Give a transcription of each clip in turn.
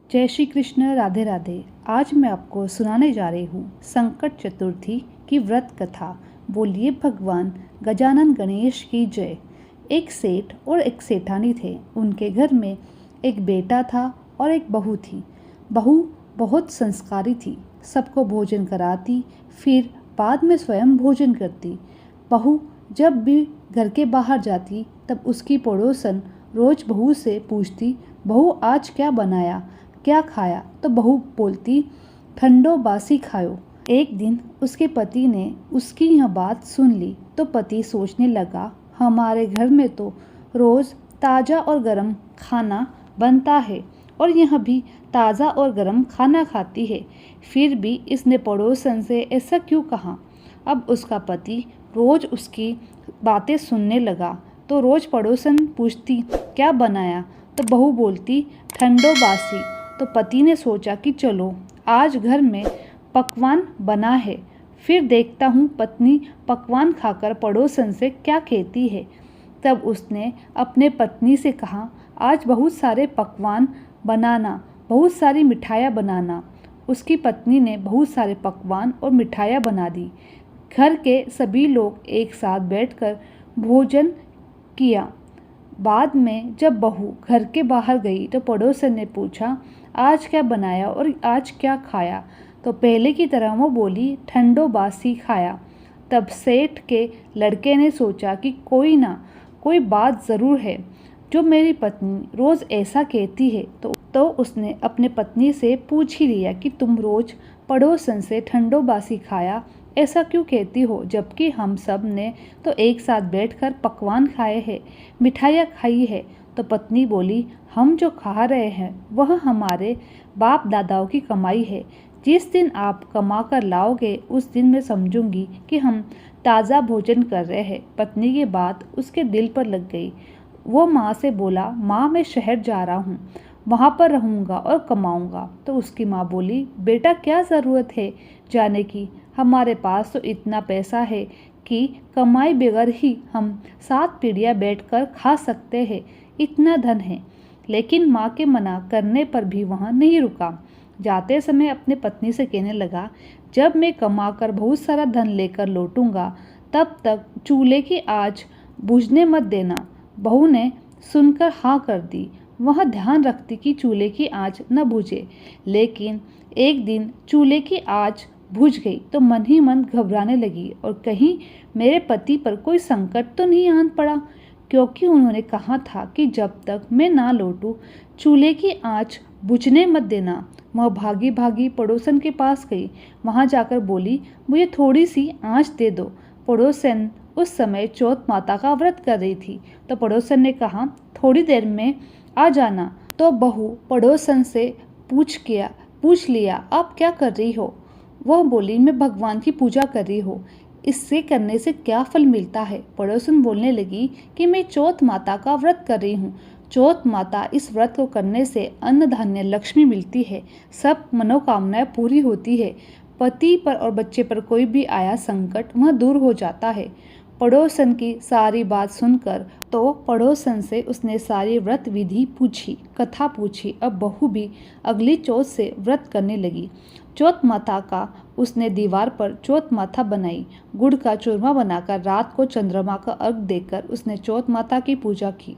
जय श्री कृष्ण, राधे राधे। आज मैं आपको सुनाने जा रही हूँ संकट चतुर्थी की व्रत कथा। बोलिए भगवान गजानन गणेश की जय। एक सेठ और एक सेठानी थे। उनके घर में एक बेटा था और एक बहू थी। बहू बहुत संस्कारी थी, सबको भोजन कराती, फिर बाद में स्वयं भोजन करती। बहू जब भी घर के बाहर जाती तब उसकी पड़ोसन रोज बहू से पूछती, बहू आज क्या बनाया, क्या खाया? तो बहू बोलती, ठंडो बासी खायो। एक दिन उसके पति ने उसकी यह बात सुन ली तो पति सोचने लगा, हमारे घर में तो रोज़ ताज़ा और गरम खाना बनता है और यह भी ताज़ा और गरम खाना खाती है, फिर भी इसने पड़ोसन से ऐसा क्यों कहा? अब उसका पति रोज़ उसकी बातें सुनने लगा तो रोज़ पड़ोसन पूछती, क्या बनाया? तो बहू बोलती, ठंडो बासी। तो पति ने सोचा कि चलो आज घर में पकवान बना है, फिर देखता हूँ पत्नी पकवान खाकर पड़ोसन से क्या कहती है। तब उसने अपने पत्नी से कहा, आज बहुत सारे पकवान बनाना, बहुत सारी मिठाइयाँ बनाना। उसकी पत्नी ने बहुत सारे पकवान और मिठाइयाँ बना दी। घर के सभी लोग एक साथ बैठकर भोजन किया। बाद में जब बहू घर के बाहर गई तो पड़ोसन ने पूछा, आज क्या बनाया और आज क्या खाया? तो पहले की तरह वो बोली, ठंडो बासी खाया। तब सेठ के लड़के ने सोचा कि कोई ना कोई बात ज़रूर है जो मेरी पत्नी रोज़ ऐसा कहती है। तो उसने अपने पत्नी से पूछ ही लिया कि तुम रोज़ पड़ोसन से ठंडो बासी खाया ऐसा क्यों कहती हो, जबकि हम सब ने तो एक साथ बैठकर पकवान खाए हैं, मिठाइयाँ खाई है। तो पत्नी बोली, हम जो खा रहे हैं वह हमारे बाप दादाओं की कमाई है। जिस दिन आप कमा कर लाओगे उस दिन मैं समझूंगी कि हम ताज़ा भोजन कर रहे हैं। पत्नी की बात उसके दिल पर लग गई। वो माँ से बोला, माँ मैं शहर जा रहा हूँ, वहाँ पर रहूँगा और कमाऊँगा। तो उसकी माँ बोली, बेटा क्या ज़रूरत है जाने की, हमारे पास तो इतना पैसा है कि कमाई बगैर ही हम 7 पीढ़ियाँ बैठकर खा सकते हैं, इतना धन है। लेकिन माँ के मना करने पर भी वहाँ नहीं रुका। जाते समय अपने पत्नी से कहने लगा, जब मैं कमाकर बहुत सारा धन लेकर लौटूंगा तब तक चूल्हे की आँच बुझने मत देना। बहू ने सुनकर हाँ कर दी। वह ध्यान रखती कि चूल्हे की आँच न बुझे। लेकिन एक दिन चूल्हे की आँच बुझ गई तो मन ही मन घबराने लगी और कहीं मेरे पति पर कोई संकट तो नहीं आन पड़ा, क्योंकि उन्होंने कहा था कि जब तक मैं ना लौटूं चूल्हे की आँच बुझने मत देना। वह भागी भागी पड़ोसन के पास गई। वहां जाकर बोली, मुझे थोड़ी सी आँच दे दो। पड़ोसन उस समय चौथ माता का व्रत कर रही थी। तो पड़ोसन ने कहा, थोड़ी देर में आ जाना। तो बहू पड़ोसन से पूछ लिया, आप क्या कर रही हो? वह बोली, मैं भगवान की पूजा कर रही हूँ। इससे करने से क्या फल मिलता है? पड़ोसन बोलने लगी कि मैं चौथ माता का व्रत कर रही हूँ। चौथ माता इस व्रत को करने से अन्न धान्य लक्ष्मी मिलती है, सब मनोकामनाएं पूरी होती है, पति पर और बच्चे पर कोई भी आया संकट वह दूर हो जाता है। पड़ोसन की सारी बात सुनकर तो पड़ोसन से उसने सारी व्रत विधि पूछी, कथा पूछी। अब बहू भी अगली चौथ से व्रत करने लगी। चौथ माता का उसने दीवार पर चौथ माता बनाई। गुड़ का चूरमा बनाकर रात को चंद्रमा का अर्घ देकर उसने चौथ माता की पूजा की,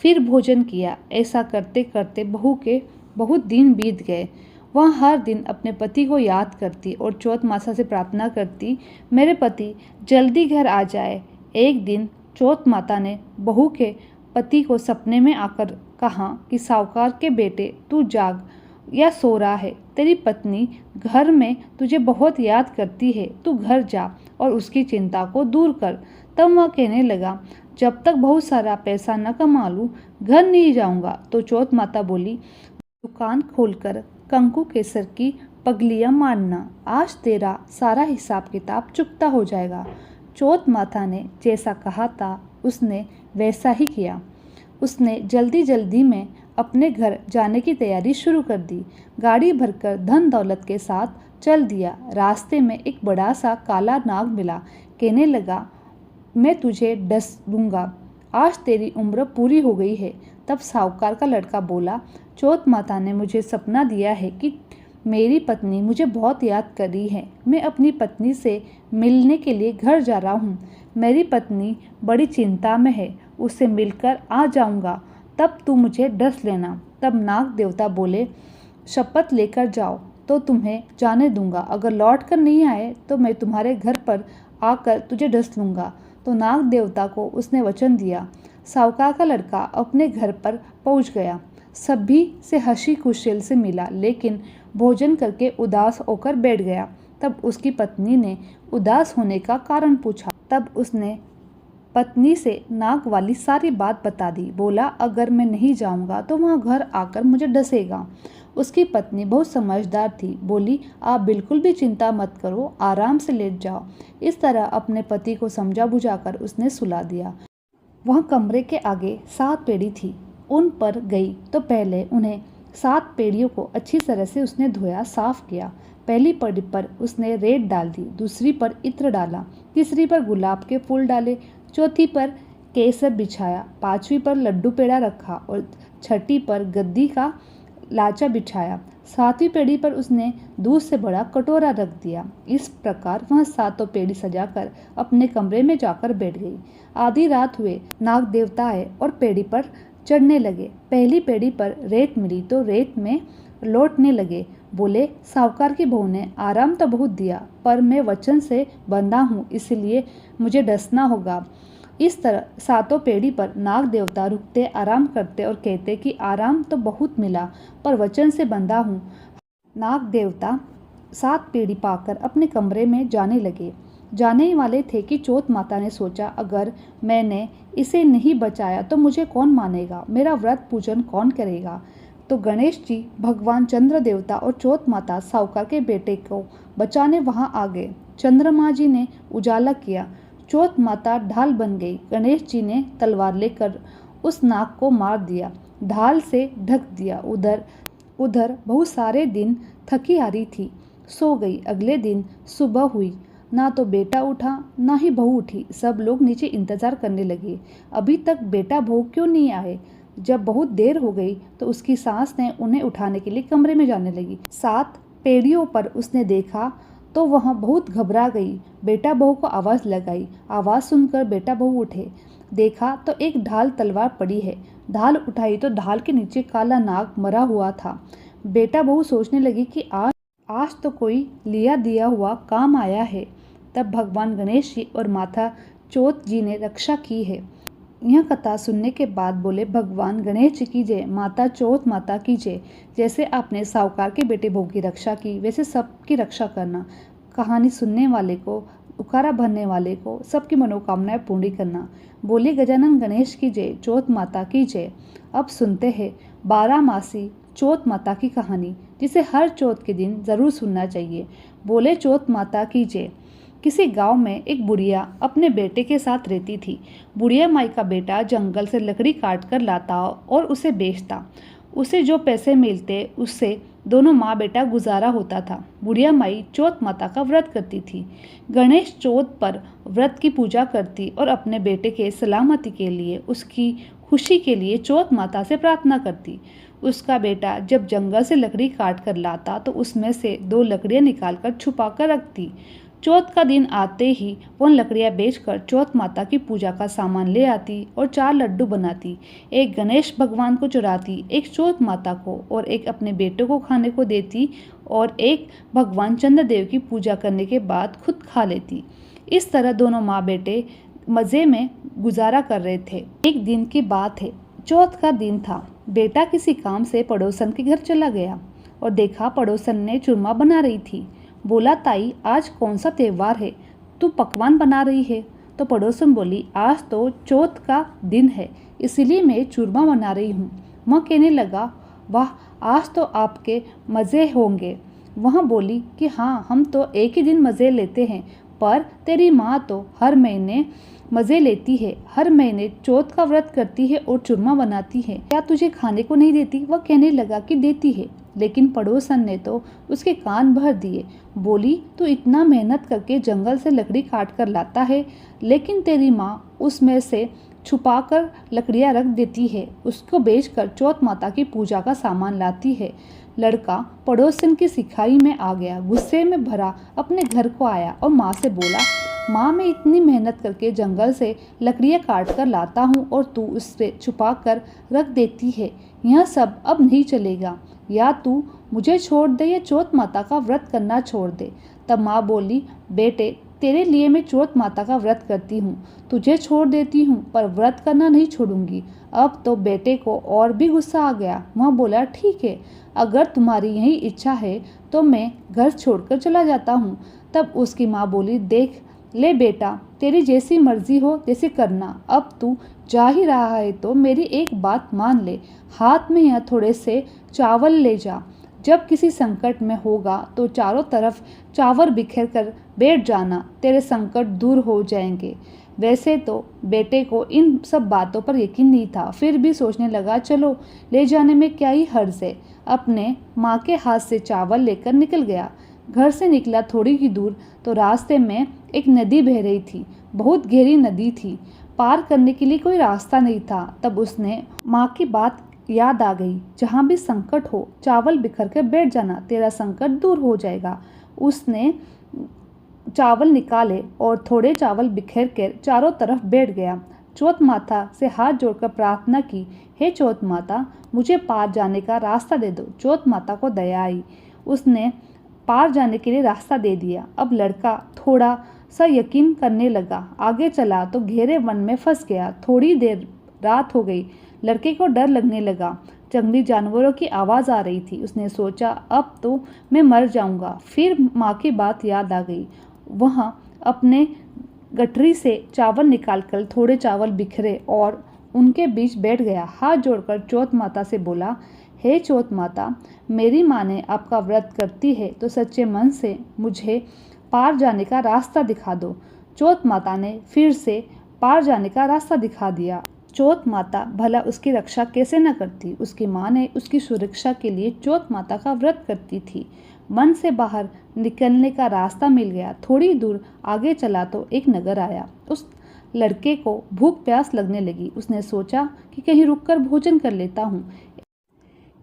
फिर भोजन किया। ऐसा करते करते बहू के बहुत दिन बीत गए। वह हर दिन अपने पति को याद करती और चौथ माता से प्रार्थना करती, मेरे पति जल्दी घर आ जाए। एक दिन चौथ माता ने बहू के पति को सपने में आकर कहा कि साहूकार के बेटे तू जाग या सो रहा है, तेरी पत्नी घर में तुझे बहुत याद करती है, तू घर जा और उसकी चिंता को दूर कर। तब वह कहने लगा, जब तक बहुत सारा पैसा न कमा लूँ घर नहीं जाऊँगा। तो चौथ माता बोली, दुकान खोलकर कंकु केसर की पगलियाँ मारना, आज तेरा सारा हिसाब किताब चुकता हो जाएगा। चौथ माता ने जैसा कहा था उसने वैसा ही किया। उसने जल्दी जल्दी में अपने घर जाने की तैयारी शुरू कर दी। गाड़ी भरकर धन दौलत के साथ चल दिया। रास्ते में एक बड़ा सा काला नाग मिला। कहने लगा, मैं तुझे डस दूंगा, आज तेरी उम्र पूरी हो गई है, तब साहूकार का लड़का बोला, चौथ माता ने मुझे सपना दिया है कि मेरी पत्नी मुझे बहुत याद कर रही है। मैं अपनी पत्नी से मिलने के लिए घर जा रहा हूँ। मेरी पत्नी बड़ी चिंता में है, उससे मिलकर आ जाऊँगा, तब तू मुझे डस लेना। तब नाग देवता बोले, शपथ लेकर जाओ तो तुम्हें जाने दूंगा, अगर लौट कर नहीं आए तो मैं तुम्हारे घर पर आकर तुझे डस लूँगा। तो नाग देवता को उसने वचन दिया। साहूकार का लड़का अपने घर पर पहुंच गया, सभी से हंसी खुशी से मिला, लेकिन भोजन करके उदास होकर बैठ गया। तब उसकी पत्नी ने उदास होने का कारण पूछा। तब उसने पत्नी से नाग वाली सारी बात बता दी। बोला, अगर मैं नहीं जाऊंगा तो वह घर आकर मुझे डसेगा। उसकी पत्नी बहुत समझदार थी, बोली, आप बिल्कुल भी चिंता मत करो, आराम से लेट जाओ। इस तरह अपने पति को समझा बुझाकर उसने सुला दिया। वह कमरे के आगे 7 पेड़ी थी, उन पर गई तो पहले उन्हें 7 पेड़ियों को अच्छी तरह से उसने धोया, साफ किया। पहली पेड़ी पर उसने रेत डाल दी, दूसरी पर इत्र डाला, तीसरी पर गुलाब के फूल डाले, चौथी पर केसर बिछाया, 5वीं पर लड्डू पेड़ा रखा और 6ठी पर गद्दी का लाचा बिछाया। 7वीं पेड़ी पर उसने दूध से बड़ा कटोरा रख दिया। इस प्रकार वह 7 पेड़ी सजाकर अपने कमरे में जाकर बैठ गई। आधी रात हुए, नाग देवता आए और पेड़ी पर चढ़ने लगे। पहली पेड़ी पर रेत मिली तो रेत में लौटने लगे। बोले, साहूकार की बहू ने आराम तो बहुत दिया, पर मैं वचन से बंधा हूँ, इसलिए मुझे डसना होगा। इस तरह 7 पेड़ी पर नाग देवता रुकते, आराम करते और कहते कि आराम तो बहुत मिला, पर वचन से बंधा हूँ। नाग देवता 7 पेड़ी पाकर अपने कमरे में जाने लगे। जाने ही वाले थे कि चौथ माता ने सोचा, अगर मैंने इसे नहीं बचाया तो मुझे कौन मानेगा, मेरा व्रत पूजन कौन करेगा। तो गणेश जी, भगवान चंद्र देवता और चौथ माता साहूकार के बेटे को बचाने वहां आ गए। चंद्रमा जी ने उजाला किया, चौथ माता ढाल बन गई। गणेश जी ने तलवार लेकर उस नाग को मार दिया, ढाल से ढक दिया। उधर बहुत सारे दिन थकी हारी थी, सो गई। अगले दिन सुबह हुई, ना तो बेटा उठा ना ही बहू उठी। सब लोग नीचे इंतजार करने लगे, अभी तक बेटा बहू क्यों नहीं आए। जब बहुत देर हो गई तो उसकी सास ने उन्हें उठाने के लिए कमरे में जाने लगी। 7 पेड़ियों पर उसने देखा तो वह बहुत घबरा गई। बेटा बहू को आवाज़ लगाई, आवाज़ सुनकर बेटा बहू उठे। देखा तो एक ढाल तलवार पड़ी है। ढाल उठाई तो ढाल के नीचे काला नाग मरा हुआ था। बेटा बहू सोचने लगी कि आज तो कोई लिया दिया हुआ काम आया है। तब भगवान गणेश जी और माता चौथ जी ने रक्षा की है। यह कथा सुनने के बाद बोले, भगवान गणेश जी की जय, माता चौथ माता की जय। जैसे आपने साहूकार के बेटे बहू की रक्षा की, वैसे सबकी रक्षा करना। कहानी सुनने वाले को, उखाड़ा भरने वाले को, सबकी मनोकामनाएं पूरी करना। बोले गजानन गणेश की जय, चौथ माता की जय। अब सुनते हैं 12 मासी चौथ माता की कहानी, जिसे हर चौथ के दिन जरूर सुनना चाहिए। बोले चौथ माता की जय। किसी गांव में एक बुढ़िया अपने बेटे के साथ रहती थी। बुढ़िया माई का बेटा जंगल से लकड़ी काट कर लाता और उसे बेचता। उसे जो पैसे मिलते उससे दोनों माँ बेटा गुजारा होता था। बुढ़िया माई चौथ माता का व्रत करती थी। गणेश चौथ पर व्रत की पूजा करती और अपने बेटे के सलामती के लिए, उसकी खुशी के लिए चौथ माता से प्रार्थना करती। उसका बेटा जब जंगल से लकड़ी काट कर लाता तो उसमें से 2 लकड़ियाँ निकालकर छुपा कर रखती। चौथ का दिन आते ही वह लकड़ियाँ बेचकर चौथ माता की पूजा का सामान ले आती और 4 लड्डू बनाती। एक गणेश भगवान को चढ़ाती, एक चौथ माता को और एक अपने बेटे को खाने को देती और एक भगवान चंद्रदेव की पूजा करने के बाद खुद खा लेती। इस तरह दोनों माँ बेटे मज़े में गुजारा कर रहे थे। एक दिन की बात है, चौथ का दिन था। बेटा किसी काम से पड़ोसन के घर चला गया और देखा पड़ोसन ने चूरमा बना रही थी। बोला, ताई आज कौन सा त्यौहार है, तू पकवान बना रही है। तो पड़ोसन बोली, आज तो चौथ का दिन है, इसीलिए मैं चूरमा बना रही हूँ। वह कहने लगा, वाह आज तो आपके मज़े होंगे। वह बोली कि हाँ, हम तो एक ही दिन मज़े लेते हैं, पर तेरी माँ तो हर महीने मज़े लेती है, हर महीने चौथ का व्रत करती है और चूरमा बनाती है, क्या तुझे खाने को नहीं देती। वह कहने लगा कि देती है, लेकिन पड़ोसन ने तो उसके कान भर दिए। बोली, तू इतना मेहनत करके जंगल से लकड़ी काट कर लाता है, लेकिन तेरी माँ उसमें से छुपा कर लकड़ियाँ रख देती है, उसको बेचकर चौथ माता की पूजा का सामान लाती है। लड़का पड़ोसन की सिखाई में आ गया, गुस्से में भरा अपने घर को आया और माँ से बोला, माँ मैं इतनी मेहनत करके जंगल से लकड़ियाँ काट कर लाता हूँ और तू उससे छुपा कर रख देती है। यह सब अब नहीं चलेगा, या तू मुझे छोड़ दे या चौथ माता का व्रत करना छोड़ दे। तब माँ बोली, बेटे तेरे लिए मैं चौथ माता का व्रत करती हूँ, तुझे छोड़ देती हूँ पर व्रत करना नहीं छोड़ूंगी। अब तो बेटे को और भी गुस्सा आ गया। वह बोला, ठीक है, अगर तुम्हारी यही इच्छा है तो मैं घर छोड़कर चला जाता हूँ। तब उसकी माँ बोली, देख ले बेटा, तेरी जैसी मर्जी हो तैसे करना, अब तू जा ही रहा है तो मेरी एक बात मान ले, हाथ में यह थोड़े से चावल ले जा। जब किसी संकट में होगा तो चारों तरफ चावल बिखेर कर बैठ जाना, तेरे संकट दूर हो जाएंगे। वैसे तो बेटे को इन सब बातों पर यकीन नहीं था, फिर भी सोचने लगा, चलो ले जाने में क्या ही हर्ज है। अपने माँ के हाथ से चावल लेकर निकल गया। घर से निकला थोड़ी ही दूर तो रास्ते में एक नदी बह रही थी, बहुत गहरी नदी थी, पार करने के लिए कोई रास्ता नहीं था। तब उसने माँ की बात याद आ गई, जहाँ भी संकट हो चावल बिखर कर बैठ जाना, तेरा संकट दूर हो जाएगा। उसने चावल निकाले और थोड़े चावल बिखेर कर चारों तरफ बैठ गया। चौथ माता से हाथ जोड़कर प्रार्थना की, हे चौथ माता मुझे पार जाने का रास्ता दे दो। चौथ माता को दया आई, उसने पार जाने के लिए रास्ता दे दिया। अब लड़का थोड़ा सा यकीन करने लगा, आगे चला तो गहरे वन में फंस गया। थोड़ी देर रात हो गई, लड़के को डर लगने लगा, जंगली जानवरों की आवाज़ आ रही थी। उसने सोचा, अब तो मैं मर जाऊंगा। फिर माँ की बात याद आ गई, वह अपने गठरी से चावल निकालकर थोड़े चावल बिखरे और उनके बीच बैठ गया। हाथ जोड़कर चौथ माता से बोला, हे चौथ माता, मेरी माँ ने आपका व्रत करती है तो सच्चे मन से मुझे पार जाने का रास्ता दिखा दो। चौथ माता ने फिर से पार जाने का रास्ता दिखा दिया। चौथ माता भला उसकी रक्षा कैसे न करती। उसकी माँ ने उसकी सुरक्षा के लिए चौथ माता का व्रत करती थी। मन से बाहर निकलने का रास्ता मिल गया। थोड़ी दूर आगे चला तो एक नगर आया। उस लड़के को भूख प्यास लगने लगी। उसने सोचा कि कहीं रुककर भोजन कर लेता हूँ।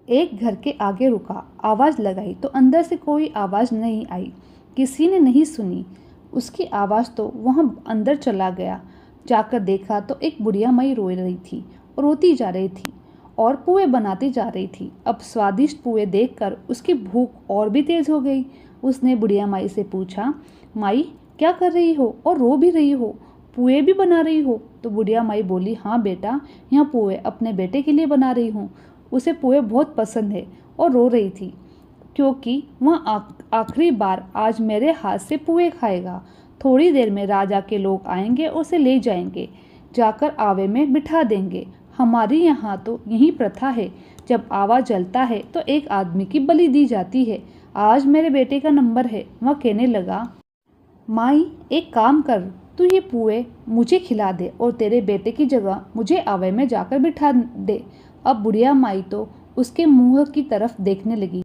एक घर के आगे रुका, आवाज़ लगाई तो अंदर से कोई आवाज़ नहीं आई, किसी ने नहीं सुनी उसकी आवाज़। तो वह अंदर चला गया, जाकर देखा तो एक बुढ़िया माई रो रही थी और रोती जा रही थी और पुए बनाती जा रही थी। अब स्वादिष्ट पुए देखकर उसकी भूख और भी तेज हो गई। उसने बुढ़िया माई से पूछा, माई क्या कर रही हो और रो भी रही हो, पुए भी बना रही हो? तो बुढ़िया माई बोली, हाँ बेटा, यह पुए अपने बेटे के लिए बना रही हूँ। उसे पुए बहुत पसंद है और रो रही थी क्योंकि वह आखिरी बार आज मेरे हाथ से पुए खाएगा। थोड़ी देर में राजा के लोग आएंगे और उसे ले जाएंगे, जाकर आवे में बिठा देंगे। हमारी यहाँ तो यही प्रथा है, जब आवा जलता है तो एक आदमी की बलि दी जाती है। आज मेरे बेटे का नंबर है। वह कहने लगा, माई एक काम कर, तू ये पुए मुझे खिला दे और तेरे बेटे की जगह मुझे आवे में जाकर बिठा दे। अब बुढ़िया माई तो उसके मुंह की तरफ देखने लगी।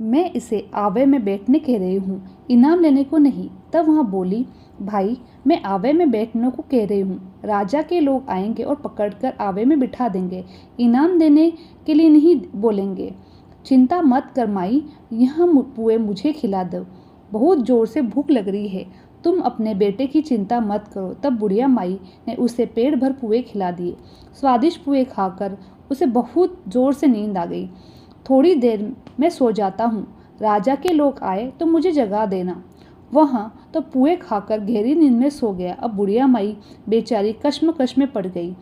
मैं इसे आवे में बैठने कह रही हूँ, इनाम लेने को नहीं। तब वहाँ बोली, भाई मैं आवे में बैठने को कह रही हूँ, राजा के लोग आएंगे और पकड़कर आवे में बिठा देंगे, इनाम देने के लिए नहीं बोलेंगे। चिंता मत कर माई, यह पुए मुझे खिला दो, बहुत जोर से भूख लग रही है, तुम अपने बेटे की चिंता मत करो। तब बुढ़िया माई ने उसे पेट भर पुए खिला दिए। स्वादिष्ट पुए खाकर उसे बहुत जोर से नींद आ गई। थोड़ी देर में सो जाता हूँ, राजा के लोग आए तो मुझे जगा देना। वह तो पुए खाकर गहरी नींद में सो गया। अब बुढ़िया माई बेचारी कश्मकश में पड़ गई,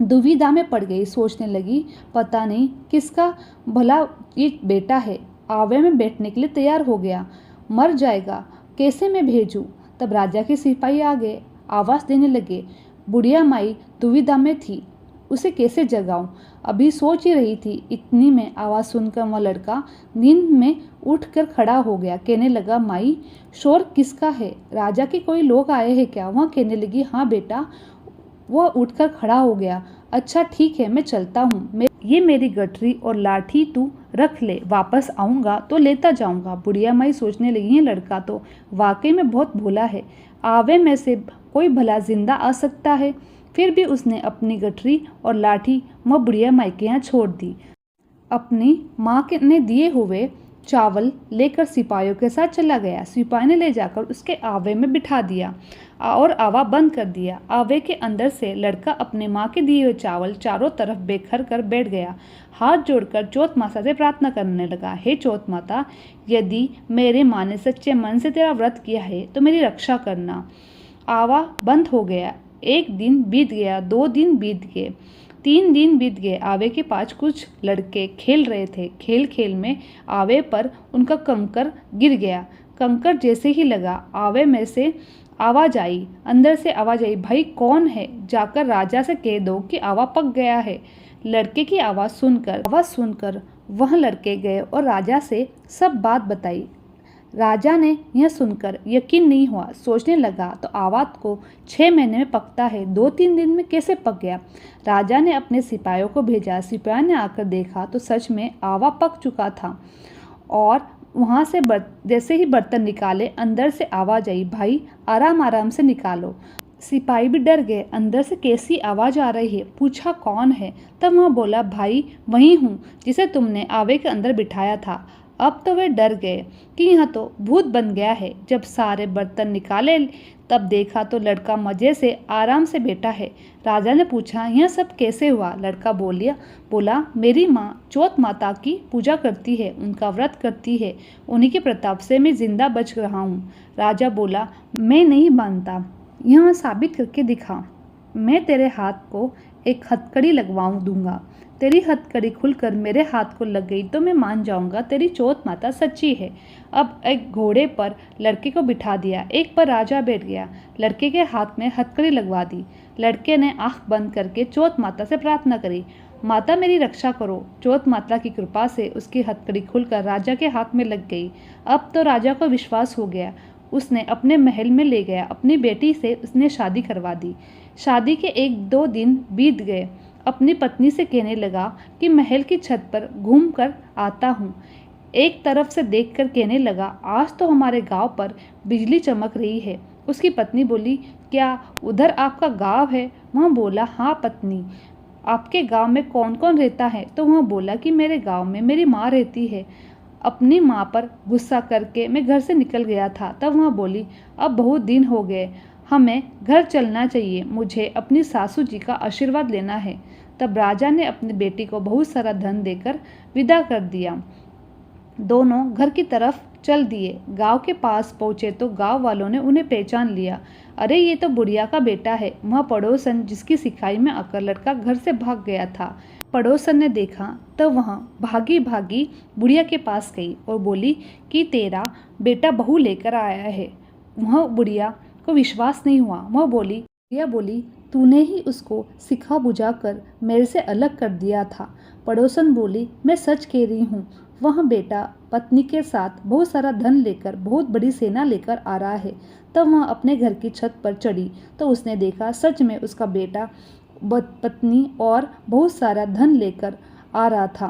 दुविधा में पड़ गई। सोचने लगी, पता नहीं किसका भला ये बेटा है, आवे में बैठने के लिए तैयार हो गया, मर जाएगा, कैसे मैं भेजूं। तब राजा के सिपाही आ गए, आवाज़ देने लगे। बुढ़िया माई दुविधा में थी, उसे कैसे जगाऊं। अभी सोच ही रही थी, इतनी में आवाज़ सुनकर वह लड़का नींद में उठकर खड़ा हो गया। कहने लगा, माई शोर किसका है, राजा के कोई लोग आए हैं क्या? वह कहने लगी, हाँ बेटा। वह उठकर खड़ा हो गया, अच्छा ठीक है, मैं चलता हूँ। ये मेरी गठरी और लाठी तू रख ले, वापस आऊँगा तो लेता जाऊँगा। बुढ़िया माई सोचने लगी, है लड़का तो वाकई में बहुत भोला है, आवे में से कोई भला जिंदा आ सकता है। फिर भी उसने अपनी गठरी और लाठी वह बुढ़िया माई के यहाँ छोड़ दी। अपनी माँ के ने दिए हुए चावल लेकर सिपाहियों के साथ चला गया। सिपाही ने ले जाकर उसके आवे में बिठा दिया और आवा बंद कर दिया। आवे के अंदर से लड़का अपने माँ के दिए हुए चावल चारों तरफ बेखर कर बैठ गया। हाथ जोड़कर चौथ माता से प्रार्थना करने लगा, हे चौथ माता, यदि मेरे माँ ने सच्चे मन से तेरा व्रत किया है तो मेरी रक्षा करना। आवा बंद हो गया। 1 दिन बीत गया, 2 दिन बीत गए, 3 दिन बीत गए। आवे के पास कुछ लड़के खेल रहे थे। खेल खेल में आवे पर उनका कंकर गिर गया। कंकर जैसे ही लगा, आवे में से आवाज आई, अंदर से आवाज आई, भाई कौन है? जाकर राजा से कह दो कि आवा पक गया है। लड़के की आवाज सुनकर वह लड़के गए और राजा से सब बात बताई। राजा ने यह सुनकर यकीन नहीं हुआ, सोचने लगा तो आवा को 6 महीने में पकता है, 2-3 दिन में कैसे पक गया? राजा ने अपने सिपाहियों को भेजा। सिपाही ने आकर देखा तो सच में आवा पक चुका था और वहाँ से जैसे ही बर्तन निकाले, अंदर से आवाज आई, भाई आराम आराम से निकालो। सिपाही भी डर गए, अंदर से कैसी आवाज़ आ रही है? पूछा कौन है? तब वह बोला, भाई वही हूँ जिसे तुमने आवे के अंदर बिठाया था। अब तो वे डर गए कि यह तो भूत बन गया है। जब सारे बर्तन निकाले तब देखा तो लड़का मज़े से आराम से बैठा है। राजा ने पूछा, यह सब कैसे हुआ? लड़का बोला, मेरी माँ चौथ माता की पूजा करती है, उनका व्रत करती है, उन्हीं के प्रताप से मैं जिंदा बच रहा हूँ। राजा बोला, मैं नहीं मानता, यह साबित करके दिखा। मैं तेरे हाथ को एक हथकड़ी दूंगा। तेरी हथकड़ी खुलकर मेरे हाथ को लग गई तो मैं मान जाऊंगा तेरी चौथ माता सच्ची है। अब एक घोड़े पर लड़के को बिठा दिया, एक पर राजा बैठ गया। लड़के के हाथ में हथकड़ी लगवा दी। लड़के ने आंख बंद करके चौथ माता से प्रार्थना करी, माता मेरी रक्षा करो। चौथ माता की कृपा से उसकी हथकड़ी खुलकर राजा के हाथ में लग गई। अब तो राजा को विश्वास हो गया। उसने अपने महल में ले गया। अपनी बेटी से उसने शादी करवा दी। शादी के 1-2 दिन बीत गए। अपनी पत्नी से कहने लगा कि महल की छत पर घूम कर आता हूँ। एक तरफ से देखकर कहने लगा, आज तो हमारे गांव पर बिजली चमक रही है। उसकी पत्नी बोली, क्या उधर आपका गांव है? वह बोला, हाँ पत्नी। आपके गांव में कौन कौन रहता है? तो वह बोला कि मेरे गांव में मेरी माँ रहती है। अपनी माँ पर गुस्सा करके मैं घर से निकल गया था। तब वह बोली, अब बहुत दिन हो गए, हमें घर चलना चाहिए, मुझे अपनी सासू जी का आशीर्वाद लेना है। तब राजा ने अपनी बेटी को बहुत सारा धन देकर विदा कर दिया। दोनों घर की तरफ चल दिए। गांव के पास पहुंचे तो गांव वालों ने उन्हें पहचान लिया। अरे ये तो बुढ़िया का बेटा है, वह पड़ोसन जिसकी सिखाई में आकर लड़का घर से भाग गया था। पड़ोसन ने देखा तो वह भागी भागी बुढ़िया के पास गई और बोली कि तेरा बेटा बहू लेकर आया है। वह बुढ़िया को विश्वास नहीं हुआ। वह बोली, तूने ही उसको सिखा बुझा कर मेरे से अलग कर दिया था। पड़ोसन बोली, मैं सच कह रही हूँ, वह बेटा पत्नी के साथ बहुत सारा धन लेकर बहुत बड़ी सेना लेकर आ रहा है। तब वह अपने घर की छत पर चढ़ी तो उसने देखा सच में उसका बेटा पत्नी और बहुत सारा धन लेकर आ रहा था।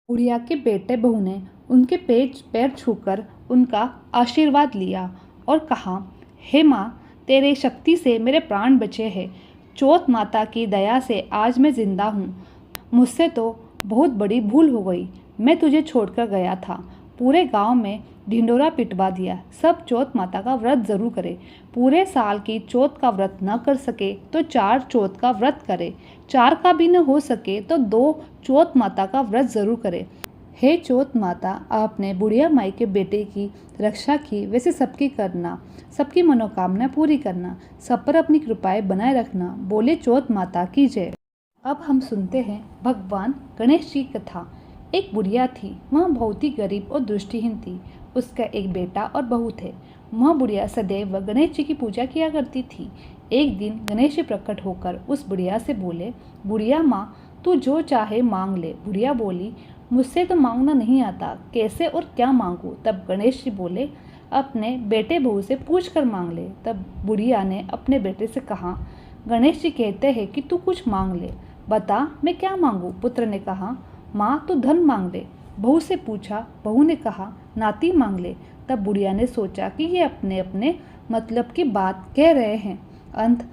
बुढ़िया के बेटे बहू ने उनके पैर छूकर उनका आशीर्वाद लिया और कहा, हे माँ, तेरे शक्ति से मेरे प्राण बचे हैं। चौथ माता की दया से आज मैं जिंदा हूँ। मुझसे तो बहुत बड़ी भूल हो गई। मैं तुझे छोड़कर गया था। पूरे गांव में ढिंडोरा पिटवा दिया। सब चौथ माता का व्रत जरूर करे। पूरे साल की चौथ का व्रत न कर सके तो 4 चौथ का व्रत करे। 4 का भी न हो सके तो 2 चौथ माता का व्रत जरूर करे। हे चौथ माता, आपने बुढ़िया माई के बेटे की रक्षा की, वैसे सबकी करना, सबकी मनोकामना पूरी करना, सब पर अपनी कृपाएं बनाए रखना। बोले चौथ माता की जय। अब हम सुनते हैं भगवान गणेश जी की कथा। एक बुढ़िया थी, वह बहुत ही गरीब और दृष्टिहीन थी। उसका एक बेटा और बहू थे। वह बुढ़िया सदैव गणेश जी की पूजा किया करती थी। एक दिन गणेश जी प्रकट होकर उस बुढ़िया से बोले, बुढ़िया माँ, तू जो चाहे मांग ले। बुढ़िया बोली, मुझसे तो मांगना नहीं आता, कैसे और क्या मांगूं? तब गणेश जी बोले, अपने बेटे बहू से पूछ कर मांग ले। तब बुढ़िया ने अपने बेटे से कहा, गणेश जी कहते हैं कि तू कुछ मांग ले, बता मैं क्या मांगूं? पुत्र ने कहा, माँ तू धन मांग ले। बहू से पूछा, बहू ने कहा, नाती मांग ले। तब बुढ़िया ने सोचा कि ये अपने अपने मतलब की बात कह रहे हैं। अंत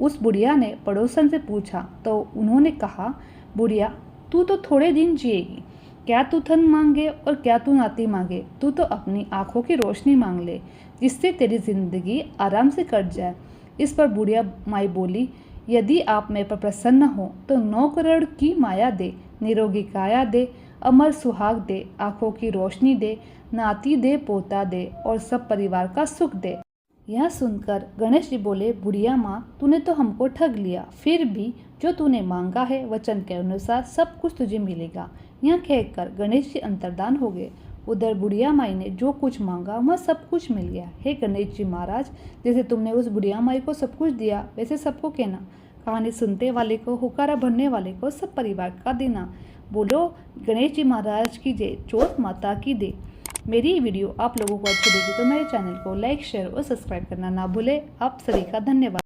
उस बुढ़िया ने पड़ोसन से पूछा तो उन्होंने कहा, बुढ़िया तू तो थोड़े दिन जिएगी, क्या तू धन मांगे और क्या तू नाती मांगे, तू तो अपनी आंखों की रोशनी मांग ले जिससे तेरी जिंदगी आराम से कट जाए। इस पर बुढ़िया माई बोली, यदि आप मेरे पर प्रसन्न हो तो 9 करोड़ की माया दे, निरोगी काया दे, अमर सुहाग दे, आंखों की रोशनी दे, नाती दे, पोता दे और सब परिवार का सुख दे। यह सुनकर गणेश जी बोले, बुढ़िया माँ तूने तो हमको ठग लिया, फिर भी जो तूने मांगा है वचन के अनुसार सब कुछ तुझे मिलेगा। यह कहकर गणेश जी अंतर्धान हो गए। उधर बुढ़िया माई ने जो कुछ मांगा वह सब कुछ मिल गया। हे गणेश जी महाराज, जैसे तुमने उस बुढ़िया माई को सब कुछ दिया वैसे सबको कहना। कहानी सुनते वाले को, हुकारा भरने वाले को, सब परिवार का देना। बोलो गणेश जी महाराज की जय, चौथ माता की जय। मेरी वीडियो आप लोगों को अच्छी लगी तो मेरे चैनल को लाइक, शेयर और सब्सक्राइब करना ना भूलें। आप सभी का धन्यवाद।